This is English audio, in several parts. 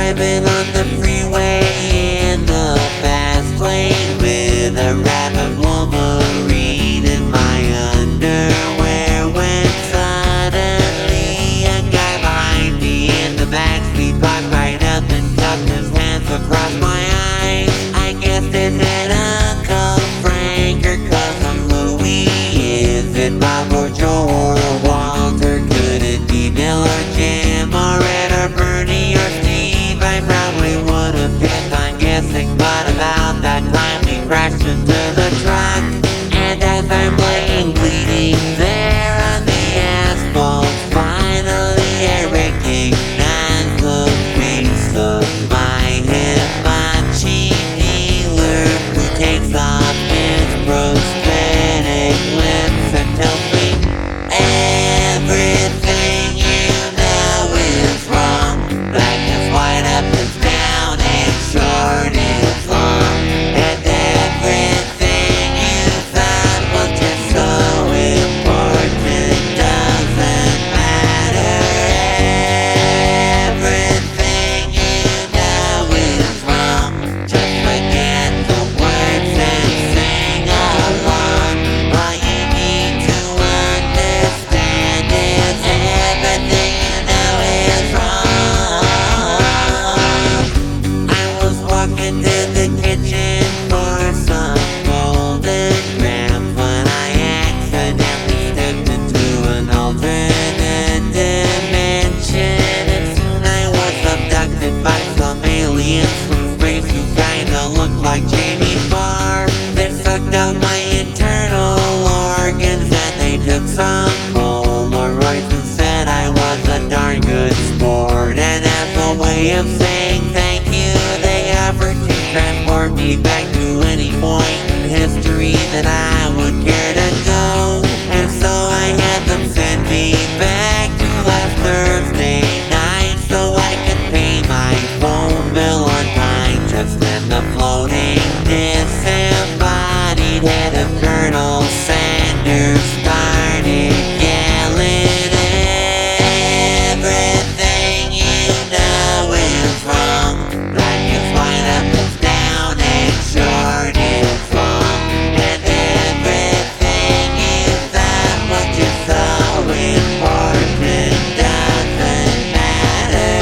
driving on the freeway in the fast lane with a rabid Wolverine in my underwear, when suddenly a guy behind me in the backseat popped right up and tucked his hands across my eyes. I guessed it had Uncle Frank or Cousin Louie. Is it Bob or Joe or Walter? Could it be Bill or Jim or Ed or Bernie or Steve? I probably would have guessed, I'm guessing, but about that time we crashed into the truck. And as I'm laying bleeding there on the asphalt, finally I recognize the face of my hibachi dealer, who takes off his prosthetic lips and tells me everything you know is wrong. Black is white, up is down, and short is long. And everything you thought was just so important doesn't matter. Everything you know is wrong. Just forget the words and sing along. All you need to understand is everything you know is wrong. I was walking to the kitchen for some golden grams when I accidentally stepped into an alternate dimension, and soon I was abducted by some aliens from space who kinda looked like Jamie Farr. They sucked out my internal organs and they took some Polaroids and said I was a darn good sport. And as a way of saying thank you, they offered to transport me back to any point in history that I would care to go. And so I had them send me back to last Thursday night so I could pay my phone bill on time. Just then the floating disembodied head of Colonel Sanders started yelling, everything you know is wrong. Black is white, up is down, and short is long. And everything you thought was just so important doesn't matter.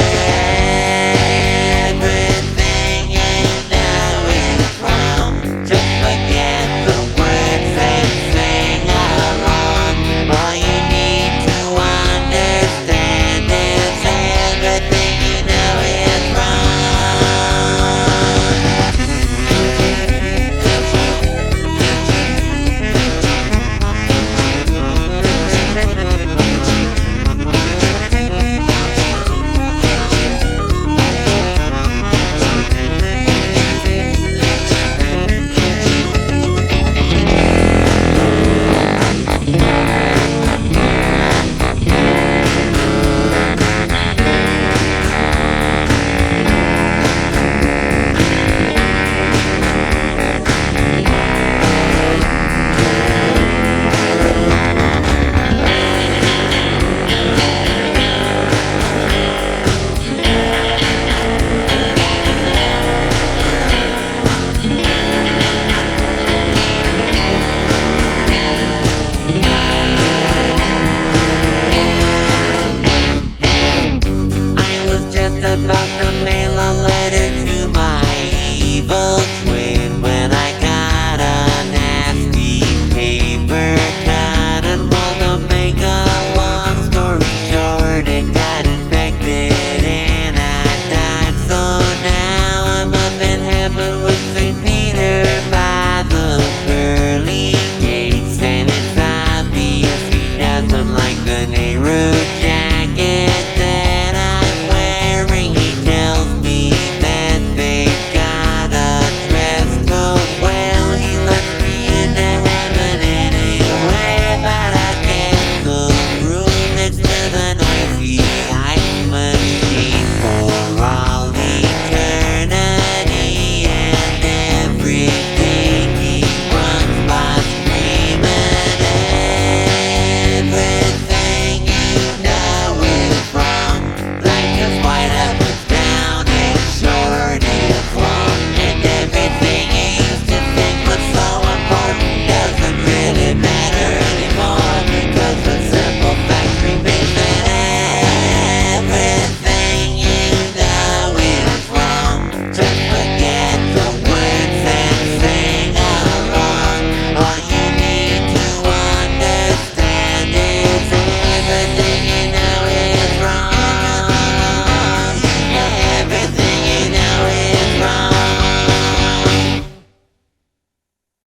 Everything you know is wrong. Just forget the words and sing along. All you need to understand is everything you know is wrong. I was just about to mail a letter to my evil